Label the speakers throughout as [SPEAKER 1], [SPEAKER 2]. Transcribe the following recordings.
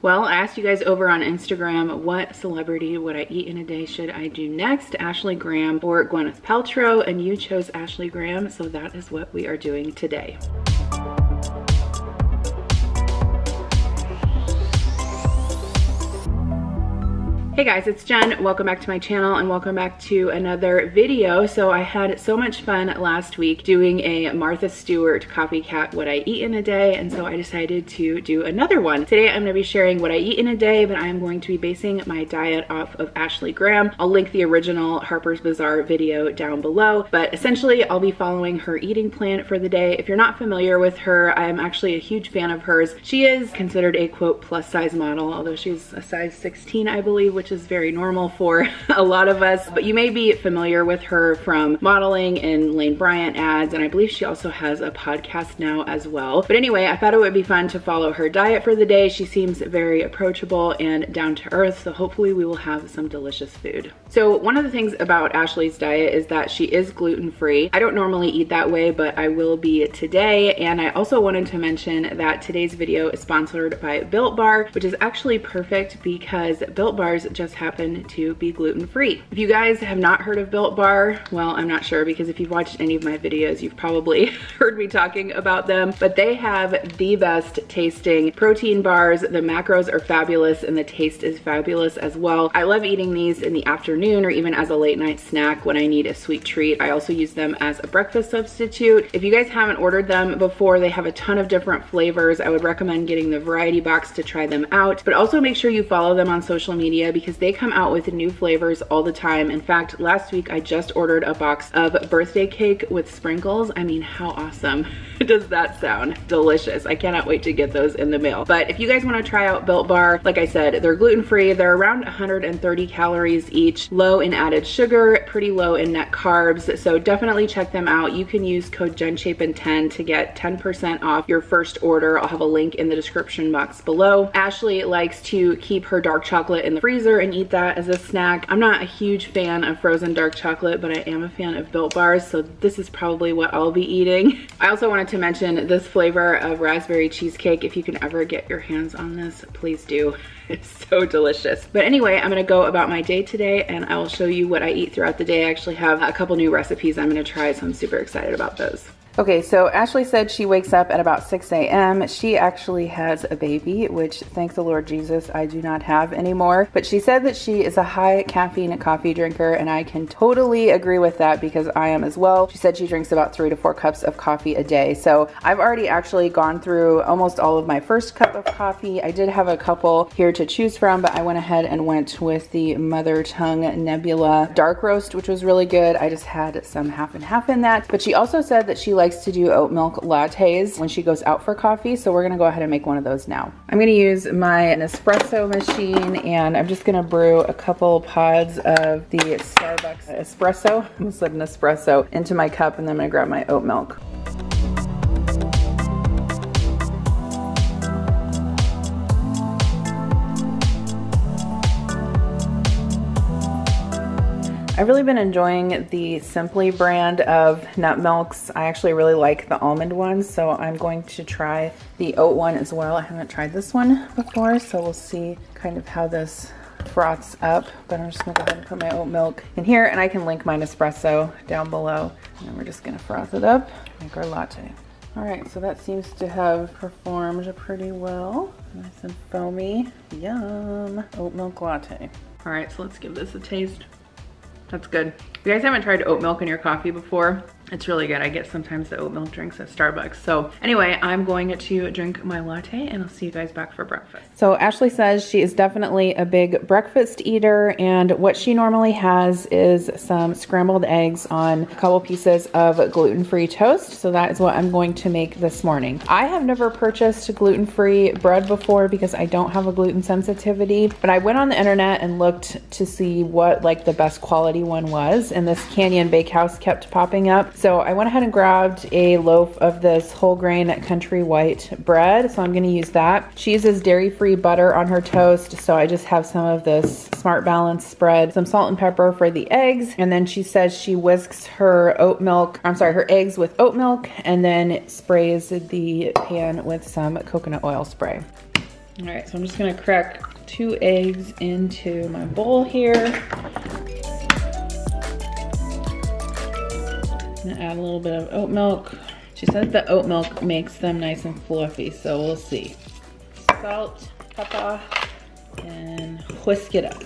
[SPEAKER 1] Well, I asked you guys over on Instagram, what celebrity would I eat in a day should I do next? Ashley Graham or Gwyneth Paltrow, and you chose Ashley Graham, so that is what we are doing today. Hey guys, it's Jen. Welcome back to my channel and welcome back to another video. So I had so much fun last week doing a Martha Stewart copycat what I eat in a day, and so I decided to do another one. Today I'm going to be sharing what I eat in a day, but I am going to be basing my diet off of Ashley Graham. I'll link the original Harper's Bazaar video down below, but essentially I'll be following her eating plan for the day. If you're not familiar with her, I'm actually a huge fan of hers. She is considered a quote plus size model, although she's a size 16 I believe, which is very normal for a lot of us, but you may be familiar with her from modeling in Lane Bryant ads, and I believe she also has a podcast now as well. But anyway, I thought it would be fun to follow her diet for the day. She seems very approachable and down to earth, so hopefully we will have some delicious food. So one of the things about Ashley's diet is that she is gluten-free. I don't normally eat that way, but I will be today, and I also wanted to mention that today's video is sponsored by Built Bar, which is actually perfect because Built Bars just happen to be gluten-free. If you guys have not heard of Built Bar, well, I'm not sure, because if you've watched any of my videos, you've probably heard me talking about them, but they have the best tasting protein bars. The macros are fabulous and the taste is fabulous as well. I love eating these in the afternoon or even as a late night snack when I need a sweet treat. I also use them as a breakfast substitute. If you guys haven't ordered them before, they have a ton of different flavors. I would recommend getting the variety box to try them out, but also make sure you follow them on social media because they come out with new flavors all the time. In fact, last week I just ordered a box of birthday cake with sprinkles. I mean, how awesome does that sound? Delicious. I cannot wait to get those in the mail. But if you guys want to try out Built Bar, like I said, they're gluten-free. They're around 130 calories each, low in added sugar, pretty low in net carbs. So definitely check them out. You can use code JenShapen10 to get 10% off your first order. I'll have a link in the description box below. Ashley likes to keep her dark chocolate in the freezer and eat that as a snack. I'm not a huge fan of frozen dark chocolate, but I am a fan of Built Bars, so this is probably what I'll be eating. I also wanted to mention this flavor of raspberry cheesecake. If you can ever get your hands on this, please do. It's so delicious. But anyway, I'm gonna go about my day today and I will show you what I eat throughout the day. I actually have a couple new recipes I'm gonna try, so I'm super excited about those. Okay, so Ashley said she wakes up at about 6 a.m. She actually has a baby, which thank the Lord Jesus, I do not have anymore. But she said that she is a high caffeine coffee drinker, and I can totally agree with that because I am as well. She said she drinks about 3 to 4 cups of coffee a day. So I've already actually gone through almost all of my first cup of coffee. I did have a couple here to choose from, but I went ahead and went with the Mother Tongue Nebula Dark Roast, which was really good. I just had some half and half in that. But she also said that she likes to do oat milk lattes when she goes out for coffee, so we're gonna go ahead and make one of those now. I'm gonna use my Nespresso machine and I'm just gonna brew a couple pods of the Starbucks espresso, I almost said Nespresso, into my cup, and then I'm gonna grab my oat milk. I've really been enjoying the Simply brand of nut milks. I actually really like the almond ones, so I'm going to try the oat one as well. I haven't tried this one before, so we'll see kind of how this froths up. But I'm just gonna go ahead and put my oat milk in here, and I can link my Nespresso down below. And then we're just gonna froth it up, make our latte. All right, so that seems to have performed pretty well. Nice and foamy. Yum. Oat milk latte. All right, so let's give this a taste. That's good. If you guys haven't tried oat milk in your coffee before, it's really good. I get sometimes the oat milk drinks at Starbucks. So anyway, I'm going to drink my latte and I'll see you guys back for breakfast. So Ashley says she is definitely a big breakfast eater, and what she normally has is some scrambled eggs on a couple pieces of gluten-free toast. So that is what I'm going to make this morning. I have never purchased gluten-free bread before because I don't have a gluten sensitivity, but I went on the internet and looked to see what like the best quality one was, and this Canyon Bakehouse kept popping up. So I went ahead and grabbed a loaf of this whole grain country white bread. So I'm gonna use that. She uses dairy-free butter on her toast. So I just have some of this Smart Balance spread, some salt and pepper for the eggs. And then she says she whisks her her eggs with oat milk and then sprays the pan with some coconut oil spray. All right, so I'm just gonna crack 2 eggs into my bowl here. I'm gonna add a little bit of oat milk. She says the oat milk makes them nice and fluffy, so we'll see. Salt, pepper, and whisk it up.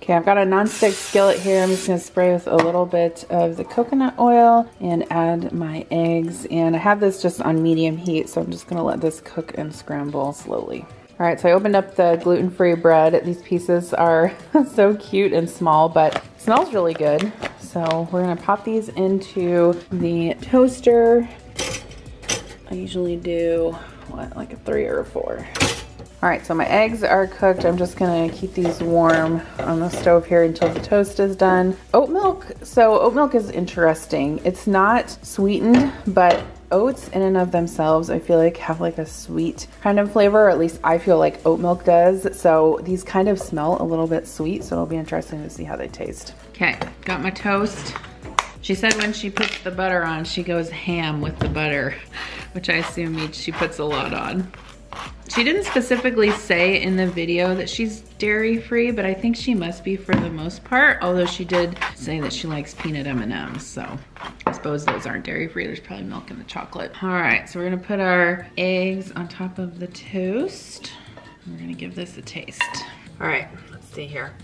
[SPEAKER 1] Okay, I've got a non-stick skillet here. I'm just gonna spray with a little bit of the coconut oil and add my eggs. And I have this just on medium heat, so I'm just gonna let this cook and scramble slowly. All right, so I opened up the gluten-free bread. These pieces are so cute and small, but it smells really good. So we're gonna pop these into the toaster. I usually do, what, like a 3 or a 4. All right, so my eggs are cooked. I'm just gonna keep these warm on the stove here until the toast is done. Oat milk, so oat milk is interesting. It's not sweetened, but oats in and of themselves, I feel like have like a sweet kind of flavor, or at least I feel like oat milk does. So these kind of smell a little bit sweet, so it'll be interesting to see how they taste. Okay, got my toast. She said when she puts the butter on, she goes ham with the butter, which I assume means she puts a lot on. She didn't specifically say in the video that she's dairy-free, but I think she must be for the most part, although she did say that she likes peanut M&Ms, so I suppose those aren't dairy-free. There's probably milk in the chocolate. All right, so we're gonna put our eggs on top of the toast. We're gonna give this a taste. All right, let's see here.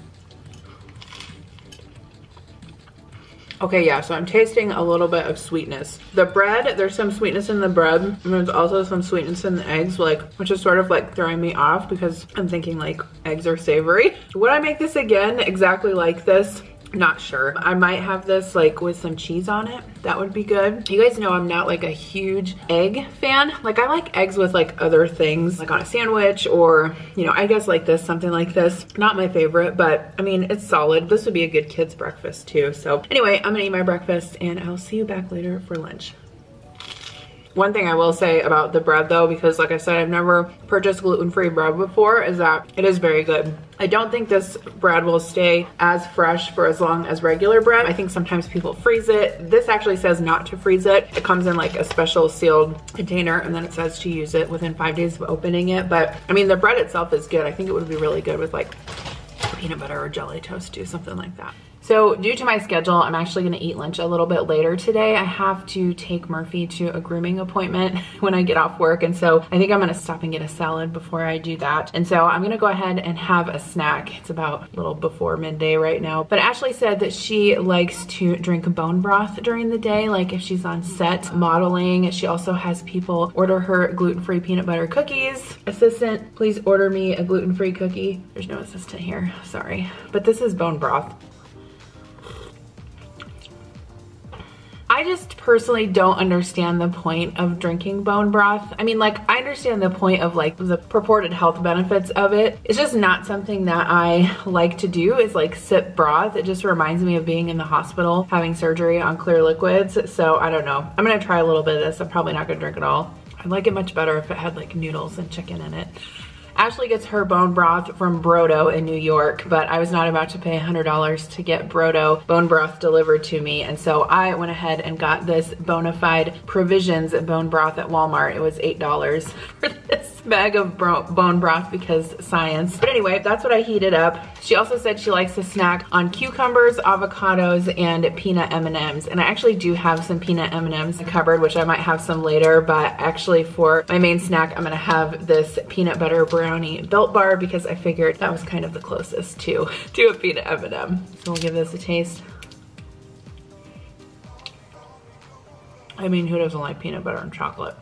[SPEAKER 1] Okay, yeah, so I'm tasting a little bit of sweetness. The bread, there's some sweetness in the bread, and there's also some sweetness in the eggs, like, which is sort of like throwing me off because I'm thinking like eggs are savory. Would I make this again exactly like this? Not sure. I might have this like with some cheese on it. That would be good. You guys know I'm not like a huge egg fan. Like I like eggs with like other things, like on a sandwich or, you know, I guess like this, something like this. Not my favorite, but I mean, it's solid. This would be a good kid's breakfast too. So anyway, I'm gonna eat my breakfast and I'll see you back later for lunch. One thing I will say about the bread though, because like I said, I've never purchased gluten-free bread before, is that it is very good. I don't think this bread will stay as fresh for as long as regular bread. I think sometimes people freeze it. This actually says not to freeze it. It comes in like a special sealed container and then it says to use it within 5 days of opening it. But I mean, the bread itself is good. I think it would be really good with like peanut butter or jelly toast too, something like that. So due to my schedule, I'm actually gonna eat lunch a little bit later today. I have to take Murphy to a grooming appointment when I get off work. And so I think I'm gonna stop and get a salad before I do that. And so I'm gonna go ahead and have a snack. It's about a little before midday right now. But Ashley said that she likes to drink bone broth during the day, like if she's on set modeling. She also has people order her gluten-free peanut butter cookies. Assistant, please order me a gluten-free cookie. There's no assistant here, sorry. But this is bone broth. I just personally don't understand the point of drinking bone broth. I mean, like, I understand the point of like the purported health benefits of it. It's just not something that I like to do, is like sip broth. It just reminds me of being in the hospital having surgery on clear liquids. So I don't know. I'm gonna try a little bit of this. I'm probably not gonna drink it all. I'd like it much better if it had like noodles and chicken in it. Ashley gets her bone broth from Brodo in New York, but I was not about to pay $100 to get Brodo bone broth delivered to me. And so I went ahead and got this Bonafide Provisions bone broth at Walmart. It was $8 for this bag of bone broth because science. But anyway, that's what I heated up. She also said she likes to snack on cucumbers, avocados, and peanut M&Ms. And I actually do have some peanut M&Ms in the cupboard, which I might have some later, but actually for my main snack, I'm gonna have this peanut butter brownie Built Bar because I figured that was kind of the closest to a peanut M&M. So we'll give this a taste. I mean, who doesn't like peanut butter and chocolate?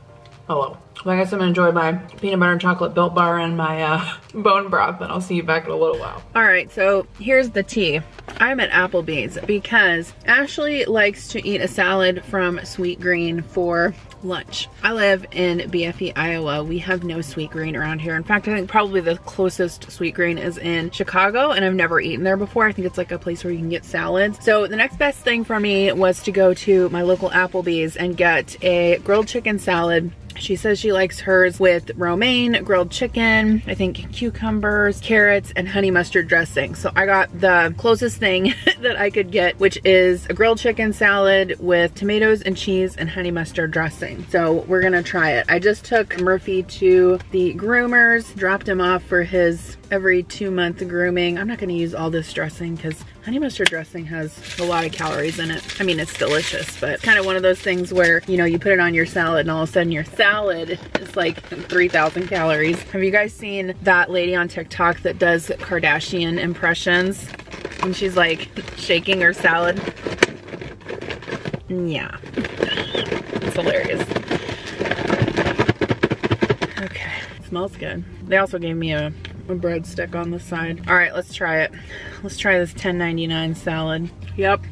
[SPEAKER 1] Hello. Well, I guess I'm gonna enjoy my peanut butter and chocolate Built Bar and my bone broth, and I'll see you back in a little while. All right, so here's the tea. I'm at Applebee's because Ashley likes to eat a salad from Sweet Green for lunch. I live in BFE, Iowa. We have no Sweet Green around here. In fact, I think probably the closest Sweet Green is in Chicago, and I've never eaten there before. I think it's like a place where you can get salads. So the next best thing for me was to go to my local Applebee's and get a grilled chicken salad She says she likes hers with romaine, grilled chicken, I think cucumbers, carrots, and honey mustard dressing. So I got the closest thing that I could get, which is a grilled chicken salad with tomatoes and cheese and honey mustard dressing. So we're gonna try it. I just took Murphy to the groomers, dropped him off for his every 2-month grooming. I'm not gonna use all this dressing because honey mustard dressing has a lot of calories in it. I mean, it's delicious, but kind of one of those things where, you know, you put it on your salad and all of a sudden your salad is like 3,000 calories. Have you guys seen that lady on TikTok that does Kardashian impressions? And she's like shaking her salad. Yeah, it's hilarious. Okay, smells good. They also gave me a breadstick on the side. All right, let's try it. Let's try this $10.99 salad. Yep,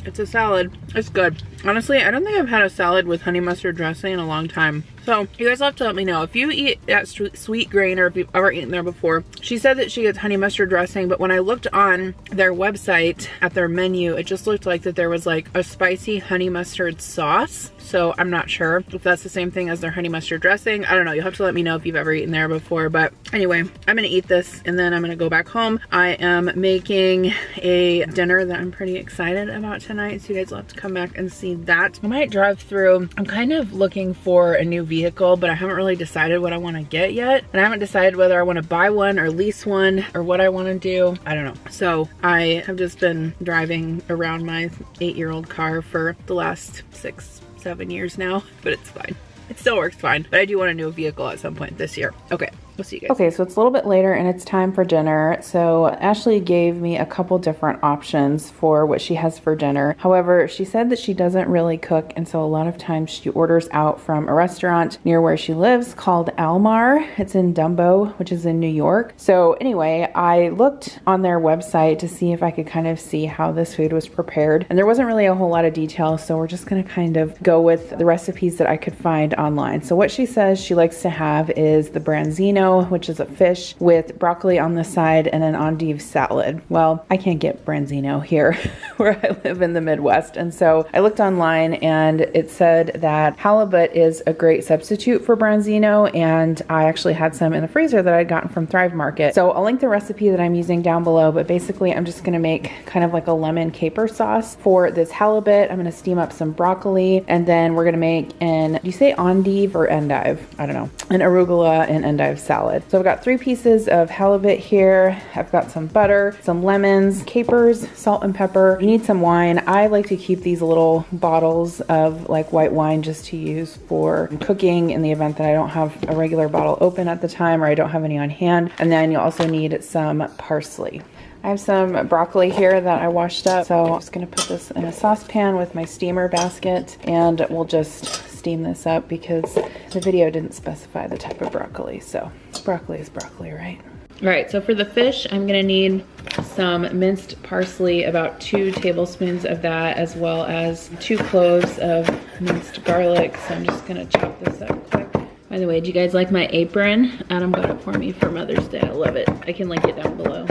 [SPEAKER 1] it's a salad. It's good. Honestly, I don't think I've had a salad with honey mustard dressing in a long time. So you guys will have to let me know if you eat at Sweet Grain or if you've ever eaten there before. She said that she gets honey mustard dressing, but when I looked on their website at their menu, it just looked like that there was like a spicy honey mustard sauce. So I'm not sure if that's the same thing as their honey mustard dressing. I don't know. You'll have to let me know if you've ever eaten there before. But anyway, I'm gonna eat this and then I'm gonna go back home. I am making a dinner that I'm pretty excited about tonight. So you guys will have to come back and see that. I might drive through. I'm kind of looking for a new vehicle, but I haven't really decided what I want to get yet. And I haven't decided whether I want to buy one or lease one or what I want to do. I don't know. So I have just been driving around my 8-year-old car for the last 6-7 years now, but it's fine. It still works fine, but I do want a new vehicle at some point this year. Okay. We'll see you guys. Okay, so it's a little bit later and it's time for dinner. So Ashley gave me a couple different options for what she has for dinner. However, she said that she doesn't really cook, and so a lot of times she orders out from a restaurant near where she lives called Almar. It's in Dumbo, which is in New York. So anyway, I looked on their website to see if I could kind of see how this food was prepared, and there wasn't really a whole lot of detail, so we're just gonna kind of go with the recipes that I could find online. So what she says she likes to have is the branzino, which is a fish with broccoli on the side and an endive salad. Well, I can't get branzino here where I live in the Midwest. And so I looked online and it said that halibut is a great substitute for branzino. And I actually had some in the freezer that I'd gotten from Thrive Market. So I'll link the recipe that I'm using down below, but basically I'm just gonna make kind of like a lemon caper sauce for this halibut. I'm gonna steam up some broccoli and then we're gonna make do you say endive or endive? I don't know. An arugula and endive salad. So I've got 3 pieces of halibut here. I've got some butter, some lemons, capers, salt and pepper. You need some wine. I like to keep these little bottles of like white wine just to use for cooking in the event that I don't have a regular bottle open at the time or I don't have any on hand. And then you'll also need some parsley. I have some broccoli here that I washed up. So I'm just gonna put this in a saucepan with my steamer basket and we'll just steam this up because the video didn't specify the type of broccoli. So broccoli is broccoli, right? All right, so for the fish, I'm gonna need some minced parsley, about 2 tablespoons of that, as well as 2 cloves of minced garlic. So I'm just gonna chop this up quick. By the way, do you guys like my apron? Adam got it for me for Mother's Day. I love it. I can link it down below.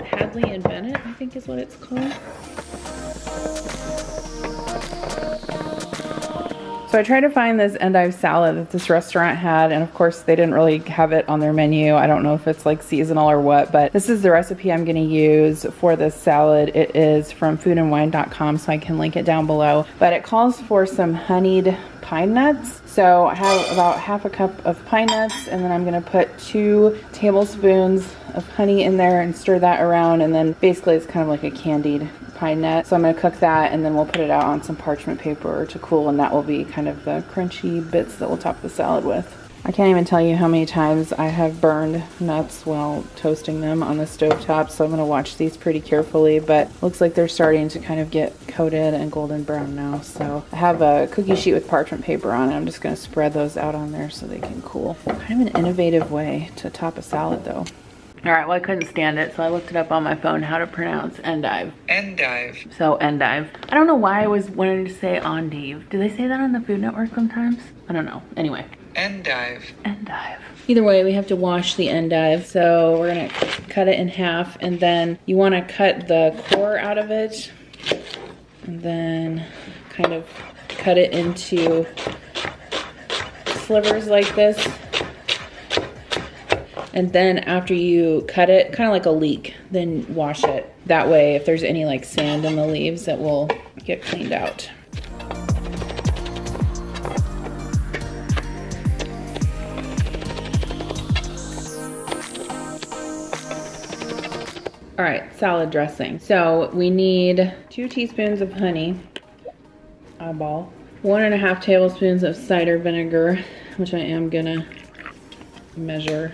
[SPEAKER 1] Hadley and Bennett, I think is what it's called. So I tried to find this endive salad that this restaurant had, and of course they didn't really have it on their menu. I don't know if it's like seasonal or what, but this is the recipe I'm gonna use for this salad. It is from foodandwine.com, so I can link it down below. But it calls for some honeyed pine nuts. So I have about half a cup of pine nuts, and then I'm gonna put 2 tablespoons of honey in there and stir that around, and then basically it's kind of like a candied pine nut. So I'm gonna cook that and then we'll put it out on some parchment paper to cool, and that will be kind of the crunchy bits that we'll top the salad with. I can't even tell you how many times I have burned nuts while toasting them on the stovetop, so I'm gonna watch these pretty carefully, but looks like they're starting to kind of get coated and golden brown now. So I have a cookie sheet with parchment paper on it. I'm just gonna spread those out on there so they can cool. Kind of an innovative way to top a salad though. All right, well, I couldn't stand it, so I looked it up on my phone how to pronounce endive.
[SPEAKER 2] Endive.
[SPEAKER 1] So endive. I don't know why I was wanting to say endive. Do they say that on the Food Network sometimes? I don't know. Anyway.
[SPEAKER 2] Endive.
[SPEAKER 1] Endive. Either way, we have to wash the endive, so we're gonna cut it in half, and then you wanna cut the core out of it, and then kind of cut it into slivers like this. And then after you cut it, kind of like a leek, then wash it. That way, if there's any like sand in the leaves, it will get cleaned out. All right, salad dressing. So we need 2 teaspoons of honey, eyeball, 1.5 tablespoons of cider vinegar, which I am gonna measure,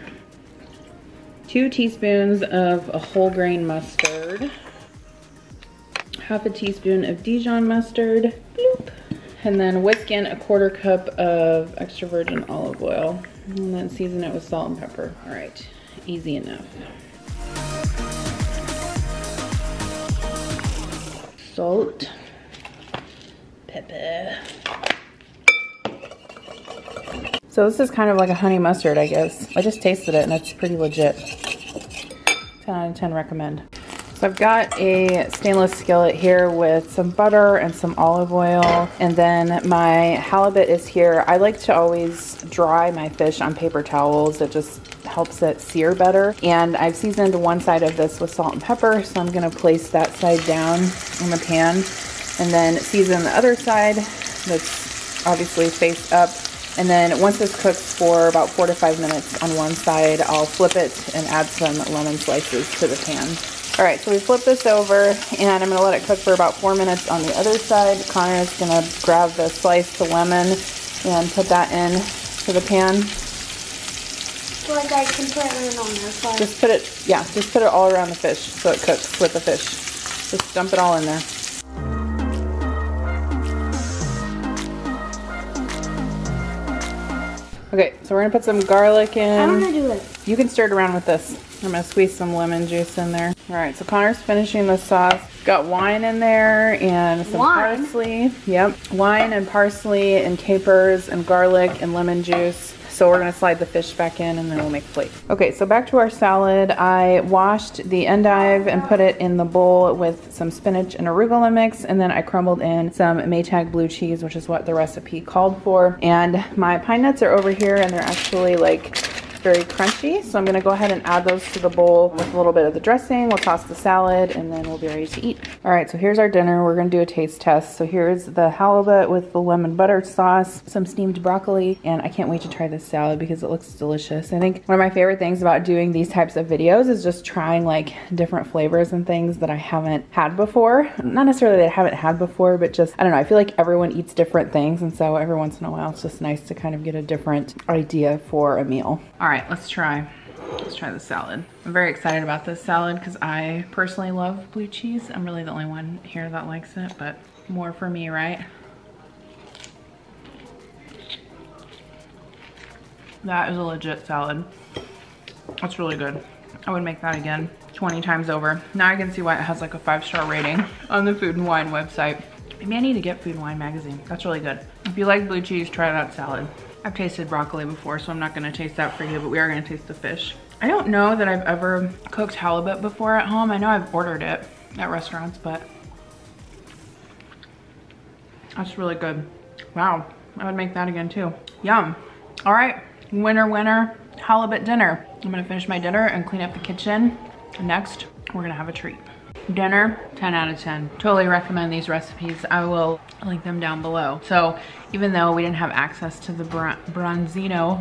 [SPEAKER 1] 2 teaspoons of a whole grain mustard, 1/2 teaspoon of Dijon mustard, bloop, and then whisk in 1/4 cup of extra virgin olive oil, and then season it with salt and pepper. All right, easy enough. Salt, pepper. So this is kind of like a honey mustard, I guess. I just tasted it and it's pretty legit. 10 out of 10 recommend. So I've got a stainless skillet here with some butter and some olive oil. And then my halibut is here. I like to always dry my fish on paper towels. It just helps it sear better. And I've seasoned one side of this with salt and pepper. So I'm gonna place that side down in the pan and then season the other side that's obviously face up. And then once this cooks for about 4 to 5 minutes on one side, I'll flip it and add some lemon slices to the pan. All right, so we flip this over and I'm gonna let it cook for about 4 minutes on the other side. Connor is gonna grab the sliced lemon and put that in to the pan.
[SPEAKER 2] So like I can put it on there. So
[SPEAKER 1] just put it, yeah, just put it all around the fish so it cooks with the fish. Just dump it all in there. Okay, so we're gonna put some garlic in.
[SPEAKER 2] I'm gonna do it.
[SPEAKER 1] You can stir it around with this. I'm gonna squeeze some lemon juice in there. All right, so Connor's finishing the sauce. Got wine in there and some parsley. Yep, wine and parsley and capers and garlic and lemon juice. So we're gonna slide the fish back in and then we'll make a plate. Okay, so back to our salad. I washed the endive and put it in the bowl with some spinach and arugula mix, and then I crumbled in some Maytag blue cheese, which is what the recipe called for. And my pine nuts are over here and they're actually like very crunchy. So I'm gonna go ahead and add those to the bowl with a little bit of the dressing. We'll toss the salad and then we'll be ready to eat. All right, so here's our dinner. We're gonna do a taste test. So here's the halibut with the lemon butter sauce, some steamed broccoli, and I can't wait to try this salad because it looks delicious. I think one of my favorite things about doing these types of videos is just trying like different flavors and things that I haven't had before. Not necessarily that I haven't had before, but just, I don't know, I feel like everyone eats different things, and so every once in a while it's just nice to kind of get a different idea for a meal. All right, let's try the salad. I'm very excited about this salad because I personally love blue cheese. I'm really the only one here that likes it, but more for me, right? That is a legit salad. That's really good. I would make that again 20 times over. Now I can see why it has like a 5-star rating on the Food and Wine website. Maybe I need to get Food and Wine magazine. That's really good. If you like blue cheese, try that salad. I've tasted broccoli before, so I'm not gonna taste that for you, but we are gonna taste the fish. I don't know that I've ever cooked halibut before at home. I know I've ordered it at restaurants, but that's really good. Wow, I would make that again too. Yum. All right, winner, halibut dinner. I'm gonna finish my dinner and clean up the kitchen. Next, we're gonna have a treat. Dinner, 10 out of 10. Totally recommend these recipes. I will link them down below. So even though we didn't have access to the branzino,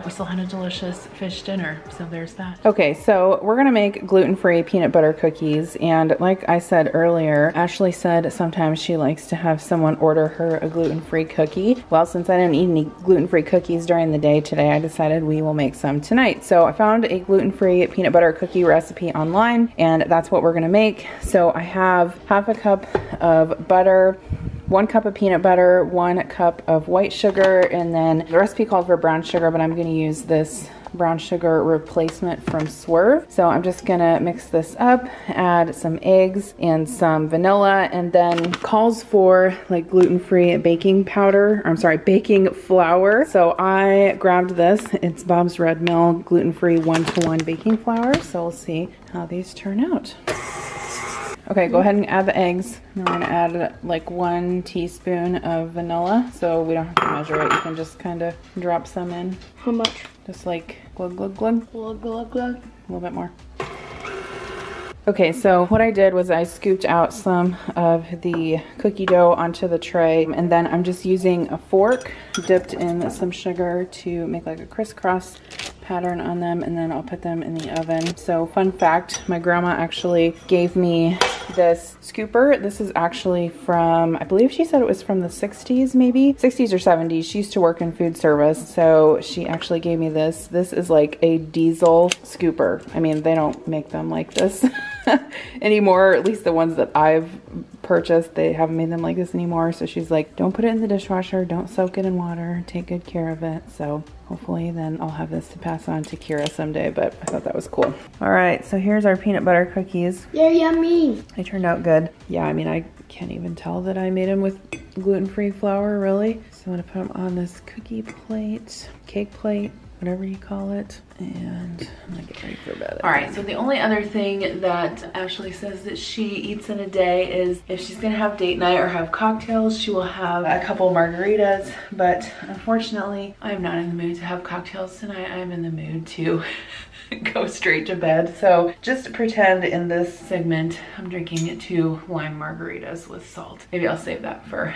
[SPEAKER 1] we still had a delicious fish dinner. So there's that. Okay, so we're gonna make gluten-free peanut butter cookies. And like I said earlier, Ashley said sometimes she likes to have someone order her a gluten-free cookie. Well, since I didn't eat any gluten-free cookies during the day today, I decided we will make some tonight. So I found a gluten-free peanut butter cookie recipe online, and that's what we're gonna make. So I have 1/2 cup of butter, 1 cup of peanut butter, 1 cup of white sugar, and then the recipe called for brown sugar, but I'm gonna use this brown sugar replacement from Swerve. So I'm just gonna mix this up, add some eggs and some vanilla, and then calls for like gluten-free baking powder, or I'm sorry, baking flour. So I grabbed this. It's Bob's Red Mill gluten-free 1-to-1 baking flour. So we'll see how these turn out. Okay, go ahead and add the eggs. And we're gonna add like 1 teaspoon of vanilla, so we don't have to measure it. You can just kind of drop some in.
[SPEAKER 2] How much?
[SPEAKER 1] Just like glug, glug, glug.
[SPEAKER 2] Glug, glug, glug.
[SPEAKER 1] A little bit more. Okay, so what I did was I scooped out some of the cookie dough onto the tray, and then I'm just using a fork dipped in some sugar to make like a crisscross pattern on them, and then I'll put them in the oven. So fun fact, my grandma actually gave me this scooper. This is actually from, I believe she said it was from the 60s maybe, 60s or 70s. She used to work in food service, so she actually gave me this. This is like a diesel scooper. I mean, they don't make them like this anymore, at least the ones that I've purchased, they haven't made them like this anymore. So she's like, don't put it in the dishwasher, don't soak it in water, take good care of it. So hopefully then I'll have this to pass on to Kira someday, but I thought that was cool. All right, so here's our peanut butter cookies.
[SPEAKER 2] They're yummy.
[SPEAKER 1] They turned out good. Yeah, I mean, I can't even tell that I made them with gluten-free flour, really. So I'm gonna put them on this cookie plate, cake plate, whatever you call it, and I'm gonna get ready for bed. All right, so the only other thing that Ashley says that she eats in a day is if she's gonna have date night or have cocktails, she will have a couple margaritas, but unfortunately, I'm not in the mood to have cocktails tonight. I'm in the mood to go straight to bed. So just pretend in this segment, I'm drinking 2 lime margaritas with salt. Maybe I'll save that for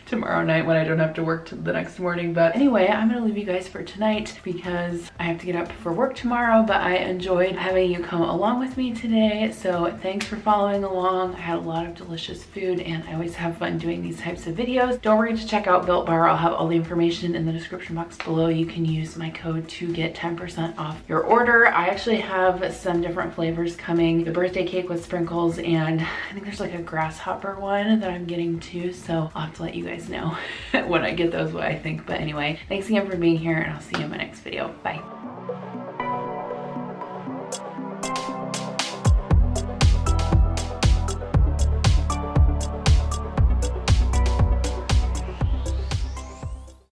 [SPEAKER 1] tomorrow night when I don't have to work the next morning. But anyway, I'm gonna leave you guys for tonight because I have to get up for work tomorrow, but I enjoyed having you come along with me today. So thanks for following along. I had a lot of delicious food and I always have fun doing these types of videos. Don't forget to check out Built Bar. I'll have all the information in the description box below. You can use my code to get 10% off your order. I actually have some different flavors coming. The birthday cake with sprinkles, and I think there's like a grasshopper one that I'm getting too. So I'll have to let you guys know when I get those what I think. But anyway, thanks again for being here and I'll see you in my next video. Bye.